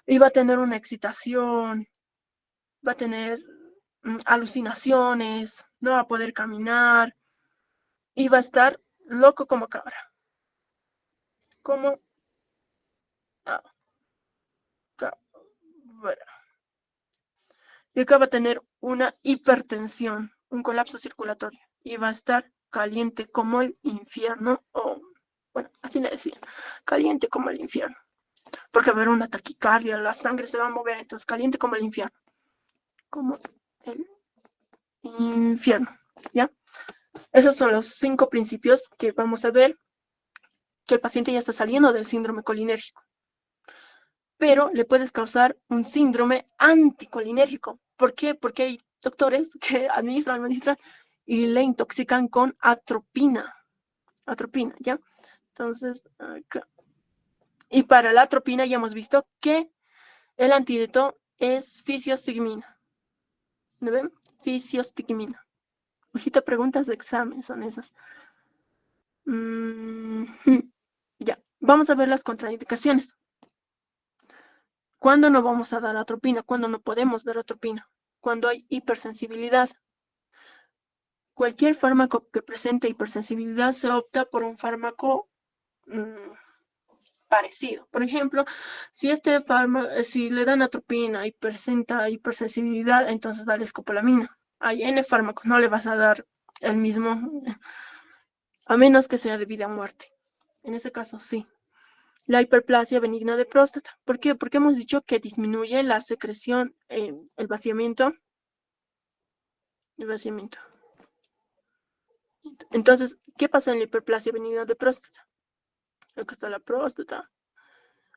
Y va a tener una excitación, va a tener alucinaciones, no va a poder caminar y va a estar loco como cabra. Como cabra. Y acá va a tener una hipertensión, un colapso circulatorio y va a estar caliente como el infierno, o bueno, así le decían, caliente como el infierno, porque va a haber una taquicardia, la sangre se va a mover, entonces caliente como el infierno, como el infierno, ¿ya? Esos son los 5 principios que vamos a ver que el paciente ya está saliendo del síndrome colinérgico, pero le puedes causar un síndrome anticolinérgico. ¿Por qué? Porque hay doctores que administran y le intoxican con atropina, ¿ya? Entonces, acá. Y para la atropina ya hemos visto que el antídoto es fisiostigmina. ¿No ven? Fisiostigmina. Ojito, preguntas de examen son esas. Ya, vamos a ver las contraindicaciones. ¿Cuándo no vamos a dar atropina? ¿Cuándo no podemos dar atropina? Cuando hay hipersensibilidad. Cualquier fármaco que presente hipersensibilidad se opta por un fármaco parecido. Por ejemplo, si si le dan atropina y presenta hipersensibilidad, entonces dale escopolamina. Hay N fármacos, no le vas a dar el mismo, a menos que sea de vida o muerte. En ese caso, sí. La hiperplasia benigna de próstata. ¿Por qué? Porque hemos dicho que disminuye la secreción, el vaciamiento. Entonces, ¿qué pasa en la hiperplasia benigna de próstata? Acá está la próstata.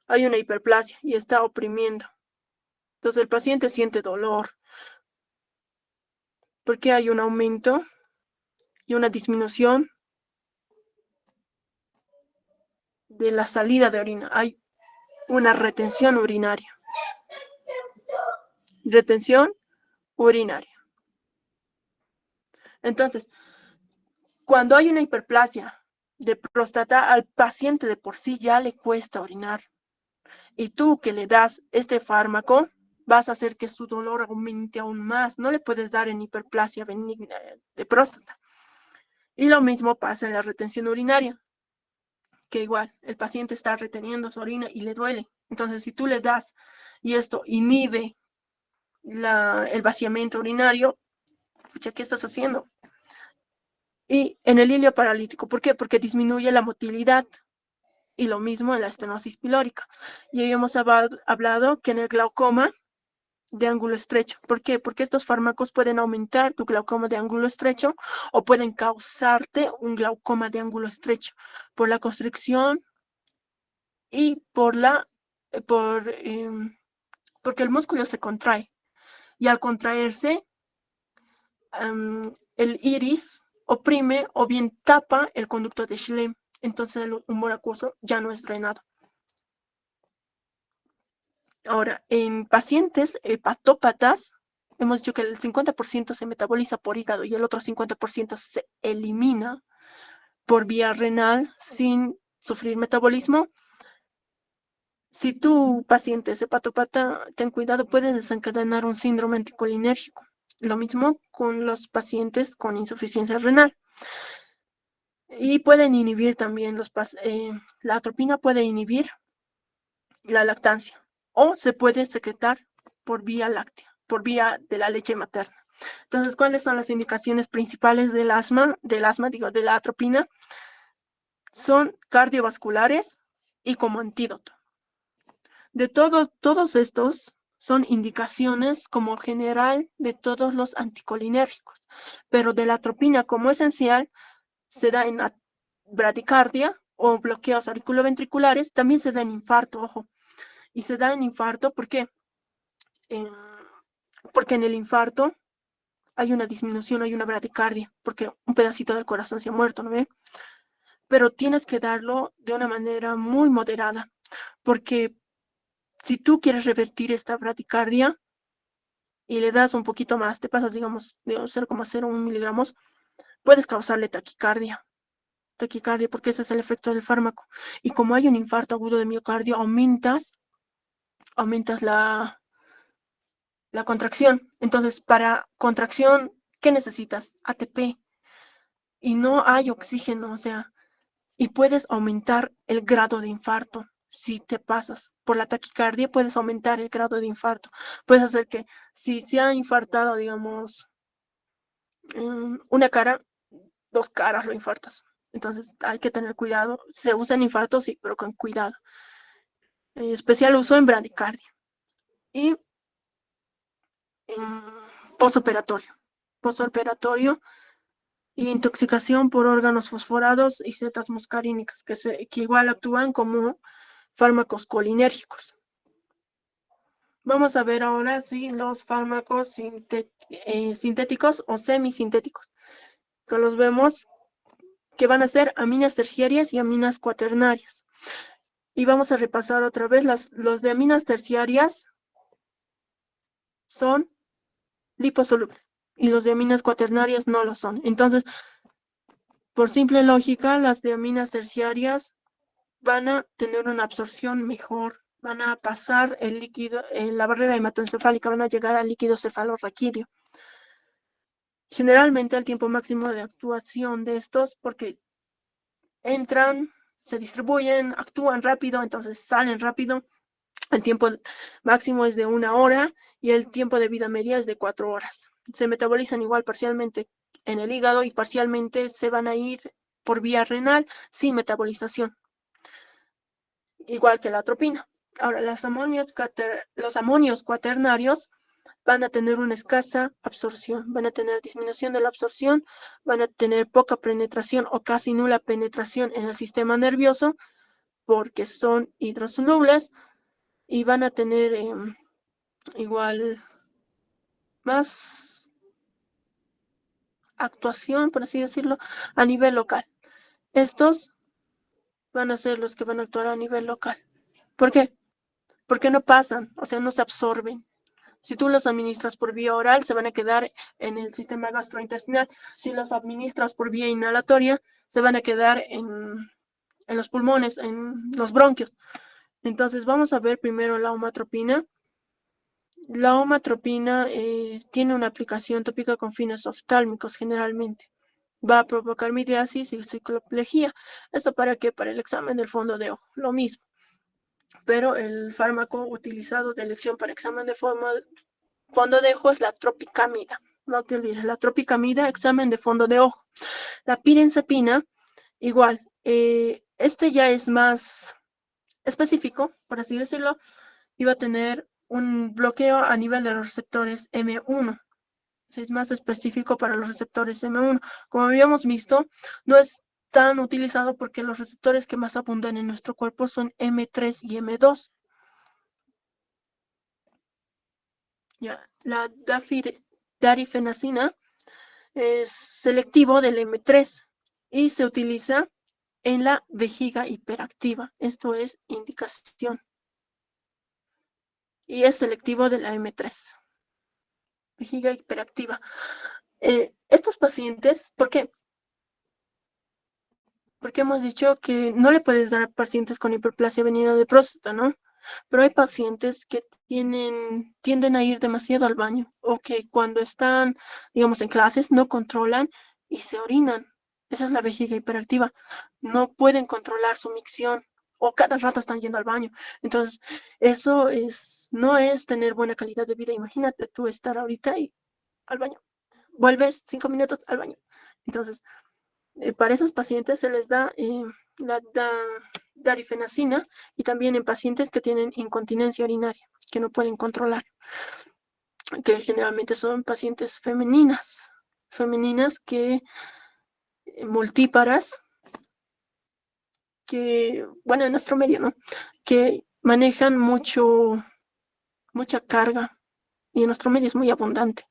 Hay una hiperplasia y está oprimiendo. Entonces, el paciente siente dolor. Porque hay un aumento y una disminución de la salida de orina. Hay una retención urinaria. Retención urinaria. Entonces, cuando hay una hiperplasia de próstata, al paciente de por sí ya le cuesta orinar. Y tú que le das este fármaco, vas a hacer que su dolor aumente aún más. No le puedes dar en hiperplasia benigna de próstata. Y lo mismo pasa en la retención urinaria, que igual el paciente está reteniendo su orina y le duele. Entonces, si tú le das y esto inhibe el vaciamiento urinario, ¿qué estás haciendo? Y en el hilio paralítico, ¿por qué? Porque disminuye la motilidad. Y lo mismo en la estenosis pilórica. Y hoy hemos hablado que en el glaucoma de ángulo estrecho. ¿Por qué? Porque estos fármacos pueden aumentar tu glaucoma de ángulo estrecho o pueden causarte un glaucoma de ángulo estrecho por la constricción y porque el músculo se contrae. Y al contraerse, el iris oprime o bien tapa el conducto de Schlemm. Entonces el humor acuoso ya no es drenado. Ahora, en pacientes hepatópatas, hemos dicho que el 50% se metaboliza por hígado y el otro 50% se elimina por vía renal sin sufrir metabolismo. Si tu paciente es hepatópata, ten cuidado, puede desencadenar un síndrome anticolinérgico. Lo mismo con los pacientes con insuficiencia renal. Y pueden inhibir también la atropina puede inhibir la lactancia o se puede secretar por vía láctea, por vía de la leche materna. Entonces, ¿cuáles son las indicaciones principales del asma, de la atropina? Son cardiovasculares y como antídoto. De todos estos son indicaciones como general de todos los anticolinérgicos, pero de la atropina como esencial se da en bradicardia o bloqueos auriculoventriculares, también se da en infarto, ojo, y se da en infarto porque en el infarto hay una disminución, hay una bradicardia, porque un pedacito del corazón se ha muerto, ¿no ve? Pero tienes que darlo de una manera muy moderada, porque si tú quieres revertir esta bradicardia y le das un poquito más, te pasas, digamos, de 0,01 miligramos, puedes causarle taquicardia, porque ese es el efecto del fármaco. Y como hay un infarto agudo de miocardio, aumentas la contracción. Entonces, para contracción, ¿qué necesitas? ATP. Y no hay oxígeno, o sea, y puedes aumentar el grado de infarto. Si te pasas por la taquicardia, puedes aumentar el grado de infarto. Puedes hacer que si se ha infartado, digamos, una cara, 2 caras lo infartas. Entonces hay que tener cuidado. Se usa en infartos, sí, pero con cuidado. Especial uso en bradicardia. Y en posoperatorio. Posoperatorio y intoxicación por órganos fosforados y setas muscarínicas, que igual actúan como fármacos colinérgicos. Vamos a ver ahora si los fármacos sintéticos o semisintéticos, que los vemos que van a ser aminas terciarias y aminas cuaternarias. Y vamos a repasar otra vez los de aminas terciarias son liposolubles y los de aminas cuaternarias no lo son. Entonces, por simple lógica, las de aminas terciarias van a tener una absorción mejor, van a pasar el líquido en la barrera hematoencefálica, van a llegar al líquido cefalorraquídeo. Generalmente el tiempo máximo de actuación de estos, porque entran, se distribuyen, actúan rápido, entonces salen rápido. El tiempo máximo es de 1 hora y el tiempo de vida media es de 4 horas. Se metabolizan igual parcialmente en el hígado y parcialmente se van a ir por vía renal sin metabolización, igual que la atropina. Ahora, los amonios cuaternarios van a tener una escasa absorción, van a tener disminución de la absorción, van a tener poca penetración o casi nula penetración en el sistema nervioso porque son hidrosolubles y van a tener igual más actuación, por así decirlo, a nivel local. Estos van a ser los que van a actuar a nivel local. ¿Por qué? Porque no pasan, o sea, no se absorben. Si tú los administras por vía oral, se van a quedar en el sistema gastrointestinal. Si los administras por vía inhalatoria, se van a quedar en los pulmones, en los bronquios. Entonces, vamos a ver primero la omatropina. La omatropina tiene una aplicación tópica con fines oftálmicos generalmente. Va a provocar midriasis y cicloplejía. ¿Esto para qué? Para el examen del fondo de ojo. Lo mismo. Pero el fármaco utilizado de elección para examen de fondo de ojo es la tropicamida. No te olvides, la tropicamida, examen de fondo de ojo. La pirenzepina, igual. Este ya es más específico, por así decirlo, y va a tener un bloqueo a nivel de los receptores M1. Es más específico para los receptores M1. Como habíamos visto, no es tan utilizado porque los receptores que más abundan en nuestro cuerpo son M3 y M2. Ya, la darifenacina es selectivo del M3 y se utiliza en la vejiga hiperactiva. Esto es indicación. Y es selectivo de la M3. Vejiga hiperactiva. Estos pacientes, ¿por qué? Porque hemos dicho que no le puedes dar a pacientes con hiperplasia benigna de próstata, ¿no? Pero hay pacientes que tienden a ir demasiado al baño o que cuando están, digamos, en clases no controlan y se orinan. Esa es la vejiga hiperactiva. No pueden controlar su micción o cada rato están yendo al baño. Entonces, eso no es tener buena calidad de vida. Imagínate tú estar ahorita y al baño. Vuelves 5 minutos al baño. Entonces, para esos pacientes se les da la darifenacina y también en pacientes que tienen incontinencia urinaria, que no pueden controlar, que generalmente son pacientes femeninas que multíparas, que, bueno, en nuestro medio, ¿no? Que manejan mucha carga y en nuestro medio es muy abundante.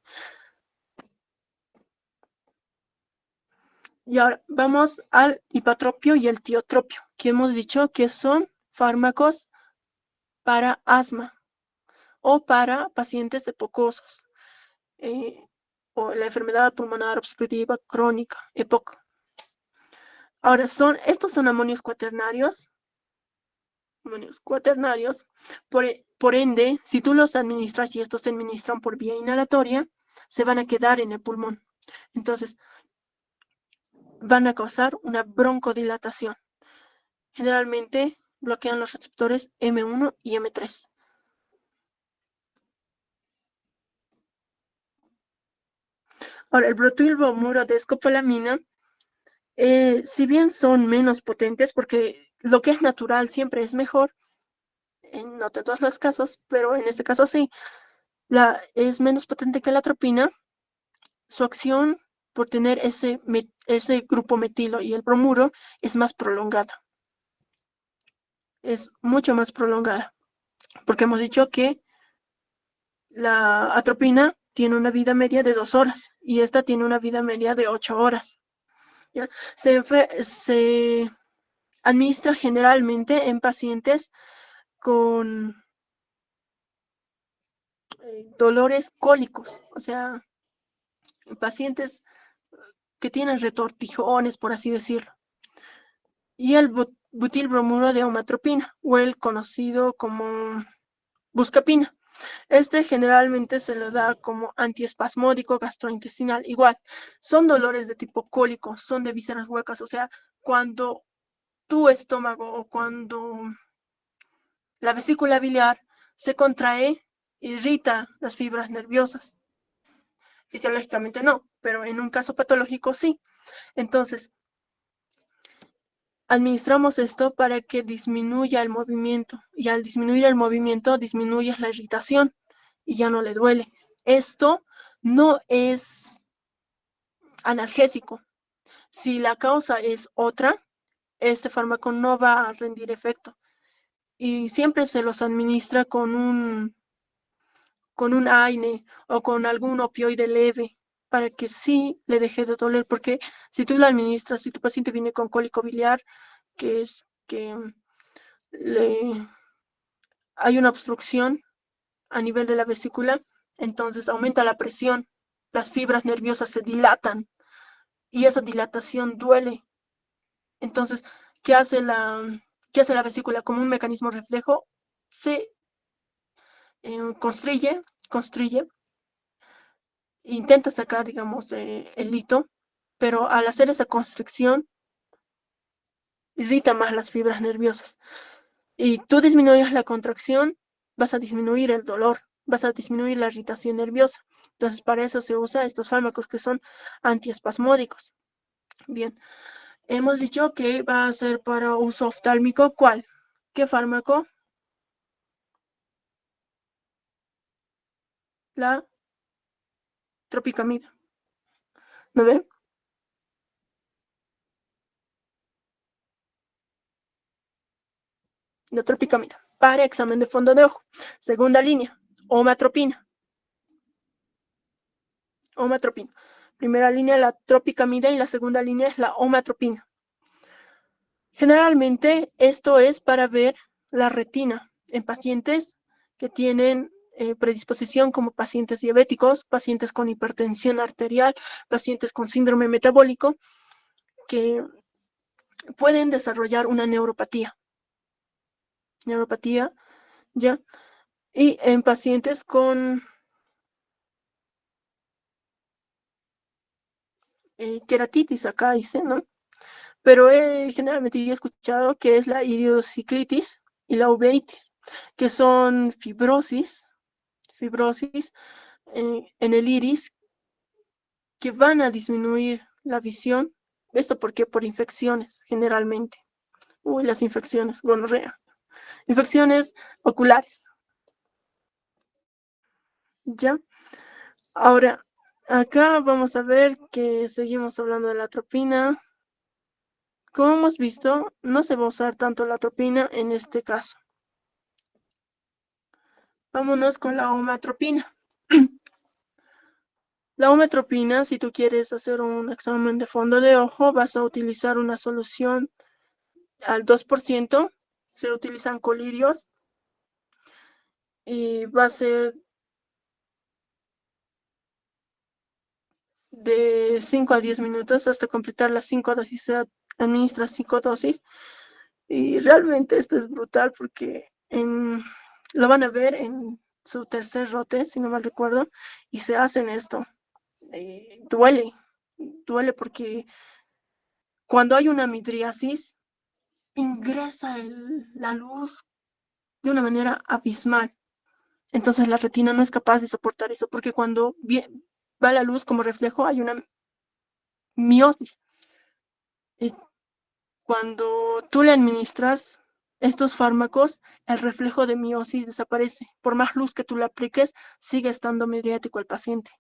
Y ahora vamos al hipatropio y el tiotropio, que hemos dicho que son fármacos para asma o para pacientes epocosos o la enfermedad pulmonar obstructiva crónica, EPOC. Ahora, estos son amonios cuaternarios Por ende, si tú los administras y estos se administran por vía inhalatoria, se van a quedar en el pulmón. Entonces, van a causar una broncodilatación. Generalmente bloquean los receptores M1 y M3. Ahora, el brotilbromuro de escopolamina, si bien son menos potentes, porque lo que es natural siempre es mejor, no en todos los casos, pero en este caso sí, es menos potente que la atropina. Su acción por tener ese grupo metilo y el bromuro es más prolongada. Es mucho más prolongada, porque hemos dicho que la atropina tiene una vida media de 2 horas y esta tiene una vida media de 8 horas. ¿Ya? Se administra generalmente en pacientes con dolores cólicos, o sea, en pacientes que tienen retortijones, por así decirlo. Y el butilbromuro de aumatropina, o el conocido como buscapina. Este generalmente se le da como antiespasmódico gastrointestinal. Igual, son dolores de tipo cólico, son de vísceras huecas, o sea, cuando tu estómago o cuando la vesícula biliar se contrae, irrita las fibras nerviosas. Fisiológicamente no, pero en un caso patológico sí. Entonces, administramos esto para que disminuya el movimiento y al disminuir el movimiento disminuyes la irritación y ya no le duele. Esto no es analgésico. Si la causa es otra, este fármaco no va a rendir efecto y siempre se los administra con un AINE o con algún opioide leve para que sí le deje de doler, porque si tú lo administras, si tu paciente viene con cólico biliar, que es que hay una obstrucción a nivel de la vesícula, entonces aumenta la presión, las fibras nerviosas se dilatan y esa dilatación duele. Entonces, ¿qué hace la vesícula? Como un mecanismo reflejo, se constriye, intenta sacar, digamos, el lito, pero al hacer esa constricción, irrita más las fibras nerviosas. Y tú disminuyes la contracción, vas a disminuir el dolor, vas a disminuir la irritación nerviosa. Entonces, para eso se usa estos fármacos que son antiespasmódicos. Bien, hemos dicho que va a ser para uso oftálmico. ¿Cuál? ¿Qué fármaco? La tropicamida. ¿No ven? La tropicamida. Para examen de fondo de ojo. Segunda línea, omatropina. Omatropina. Primera línea, la tropicamida, y la segunda línea es la omatropina. Generalmente esto es para ver la retina en pacientes que tienen predisposición, como pacientes diabéticos, pacientes con hipertensión arterial, pacientes con síndrome metabólico, que pueden desarrollar una neuropatía, ¿ya? Y en pacientes con queratitis, acá dice, ¿no? Pero generalmente yo he escuchado que es la iridociclitis y la uveitis, que son fibrosis en el iris que van a disminuir la visión. ¿Esto por qué? Por infecciones, generalmente. Uy, las infecciones, gonorrea. Infecciones oculares. ¿Ya? Ahora, acá vamos a ver que seguimos hablando de la atropina. Como hemos visto, no se va a usar tanto la atropina en este caso. Vámonos con la omatropina. La omatropina, si tú quieres hacer un examen de fondo de ojo, vas a utilizar una solución al 2%. Se utilizan colirios y va a ser de 5 a 10 minutos hasta completar las 5 dosis. Se administra 5 dosis y realmente esto es brutal porque Lo van a ver en su tercer rote, si no mal recuerdo, y se hacen esto. Duele porque cuando hay una midriasis, ingresa la luz de una manera abismal. Entonces la retina no es capaz de soportar eso, porque cuando va la luz como reflejo hay una miosis. Y cuando tú le administras estos fármacos, el reflejo de miosis desaparece. Por más luz que tú le apliques, sigue estando midriático el paciente.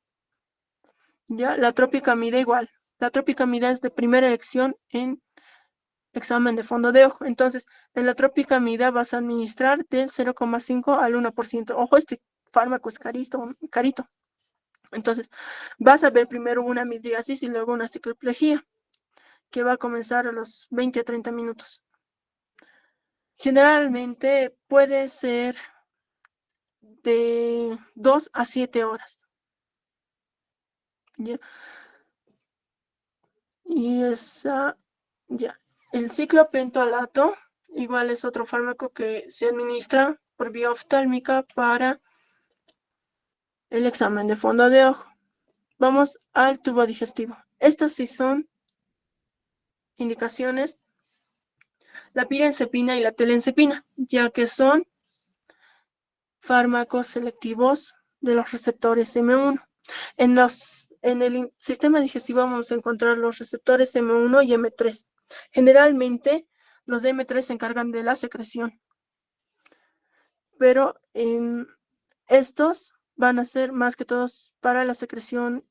¿Ya? La tropicamida igual. La tropicamida es de primera elección en examen de fondo de ojo. Entonces, en la tropicamida vas a administrar del 0,5 al 1%. Ojo, este fármaco es carito. Entonces, vas a ver primero una midriasis y luego una cicloplejía, que va a comenzar a los 20 a 30 minutos. Generalmente puede ser de 2 a 7 horas. ¿Ya? Y ya. El ciclopentolato igual es otro fármaco que se administra por vía oftálmica para el examen de fondo de ojo. Vamos al tubo digestivo. Estas sí son indicaciones, la pirenzepina y la telenzepina, ya que son fármacos selectivos de los receptores M1. En el sistema digestivo vamos a encontrar los receptores M1 y M3. Generalmente los de M3 se encargan de la secreción, pero estos van a ser más que todos para la secreción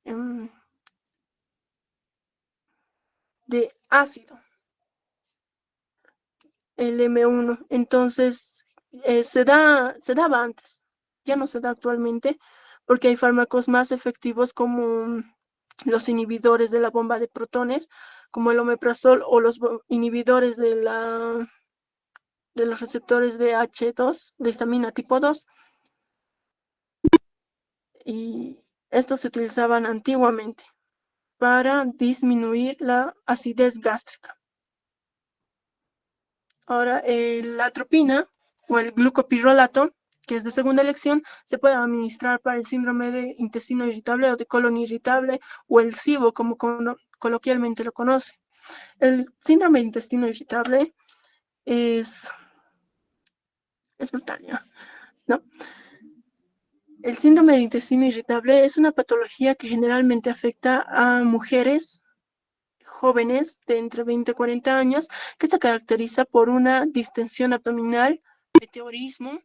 de ácido, el M1. Entonces, se daba antes, ya no se da actualmente, porque hay fármacos más efectivos como los inhibidores de la bomba de protones, como el omeprazol, o los inhibidores de los receptores de H2, de histamina tipo 2. Y estos se utilizaban antiguamente para disminuir la acidez gástrica. Ahora, la atropina o el glucopirrolato, que es de segunda elección, se puede administrar para el síndrome de intestino irritable o de colon irritable, o el SIBO, como coloquialmente lo conoce. El síndrome de intestino irritable es brutal, ¿no? El síndrome de intestino irritable es una patología que generalmente afecta a mujeres jóvenes de entre 20 y 40 años, que se caracteriza por una distensión abdominal, meteorismo,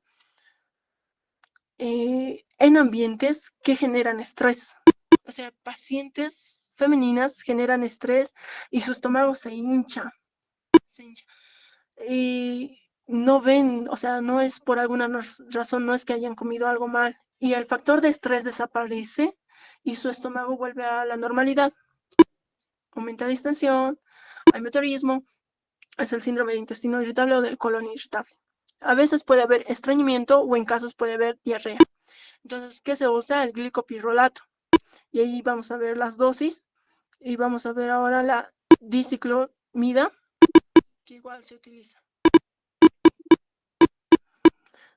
en ambientes que generan estrés. O sea, pacientes femeninas generan estrés y su estómago se hincha. Y no ven, o sea, no es por alguna razón, no es que hayan comido algo mal. Y el factor de estrés desaparece y su estómago vuelve a la normalidad. Aumenta la distensión, hay meteorismo, es el síndrome de intestino irritable o del colon irritable. A veces puede haber estreñimiento o en casos puede haber diarrea. Entonces, ¿qué se usa? El glicopirrolato. Y ahí vamos a ver las dosis y vamos a ver ahora la diciclomida, que igual se utiliza.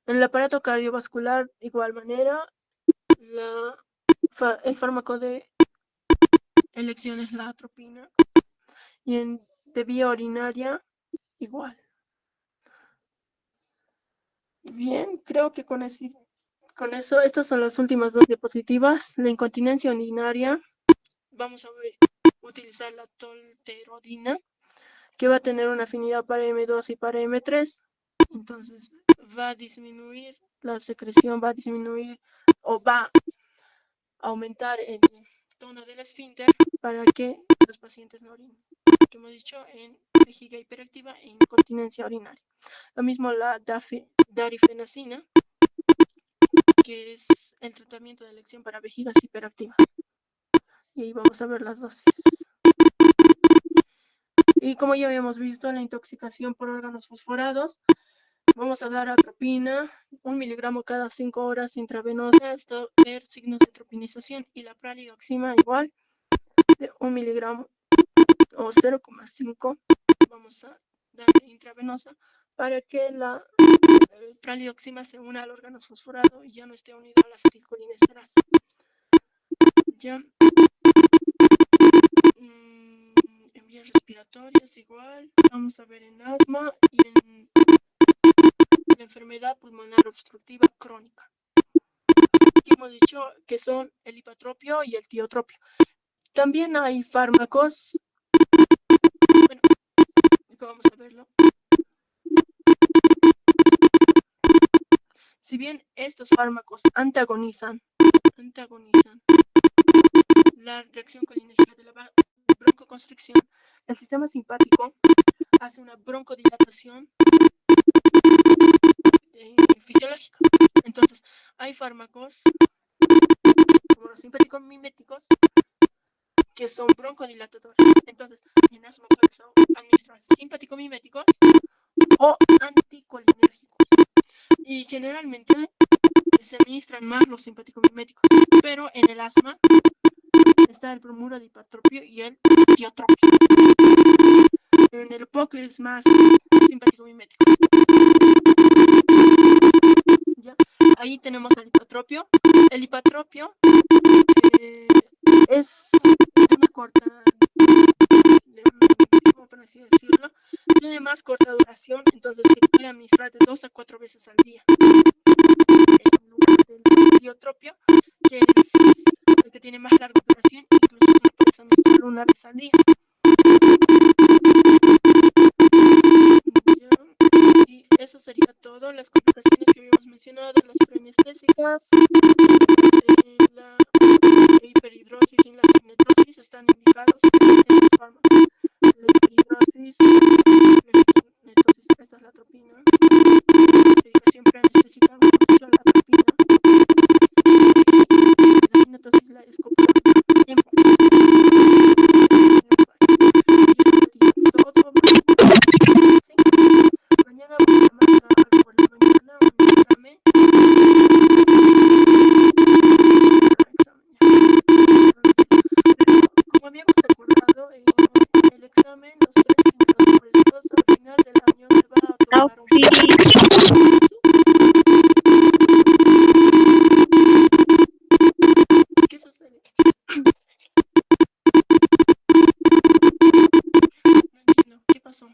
En el aparato cardiovascular, igual manera, el fármaco de elección es la atropina. Y de vía urinaria, igual. Bien, creo que con eso, estas son las últimas dos diapositivas. La incontinencia urinaria, vamos a utilizar la tolterodina, que va a tener una afinidad para M2 y para M3. Entonces va a disminuir la secreción, va a disminuir o va a aumentar el tono del esfínter para que los pacientes no orinen, que hemos dicho en vejiga hiperactiva e incontinencia urinaria. Lo mismo la darifenacina, que es el tratamiento de elección para vejigas hiperactivas. Y ahí vamos a ver las dosis. Y como ya habíamos visto, la intoxicación por órganos fosforados, vamos a dar atropina, 1 miligramo cada 5 horas intravenosa, hasta ver signos de tropinización. Y la pralidoxima igual, de 1 miligramo o 0,5 vamos a dar intravenosa para que la pralioxima se una al órgano fosforado y ya no esté unido a la acetilcolinesterasa. Ya. En vías respiratorias igual, vamos a ver en asma y en la enfermedad pulmonar obstructiva crónica. Aquí hemos dicho que son el hipatropio y el tiotropio. También hay fármacos, bueno, vamos a verlo. Si bien estos fármacos antagonizan la reacción colinérgica de la broncoconstricción, el sistema simpático hace una broncodilatación fisiológica. Entonces, hay fármacos como los simpáticos miméticos que son broncodilatadores. Entonces, en asma puedes administrar simpáticos miméticos o anticolinérgicos. Y generalmente se administran más los simpáticos miméticos, pero en el asma está el bromuro de hipatropio y el tiotropio. En el POC es más simpático mimético. ¿Ya? Ahí tenemos el hipatropio. El hipatropio es de una corta, ¿cómo por así decirlo? Tiene más corta duración, entonces se puede administrar de 2 a 4 veces al día. En lugar del tiotropio, que es el que tiene más larga duración, incluso solo puedes administrarlo una vez al día. Y eso sería todo. Las complicaciones que habíamos mencionado, las preanestésicas, la hiperhidrosis y la cinetrosis están indicados en estos fármacos. La hiperhidrosis, esta es la atropina, medicación preanestésica, mucho la atropina, la cinetrosis, la escopina, mañana voy a mandar por la mañana un examen. Como habíamos acordado, el examen, los 3 primeros puestos al final del año se va a otorgar un ¿Qué sucede? No entiendo, ¿qué pasó?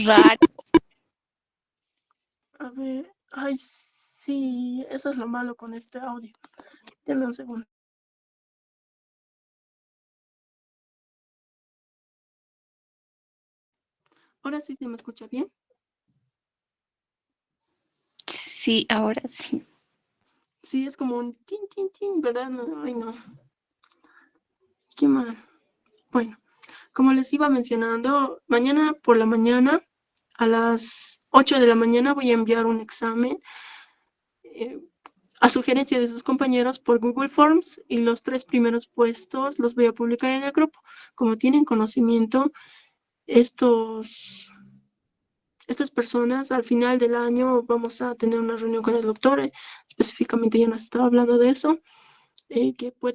Raro. A ver, ay, sí, eso es lo malo con este audio. Denme un segundo. Ahora sí se me escucha bien. Sí, ahora sí. Sí, es como un tin, tin, tin, ¿verdad? No, ay, no. Qué mal. Bueno, como les iba mencionando, mañana por la mañana, a las 8 de la mañana, voy a enviar un examen a sugerencia de sus compañeros por Google Forms y los 3 primeros puestos los voy a publicar en el grupo. Como tienen conocimiento, estas personas al final del año vamos a tener una reunión con el doctor, específicamente ya nos estaba hablando de eso, que puede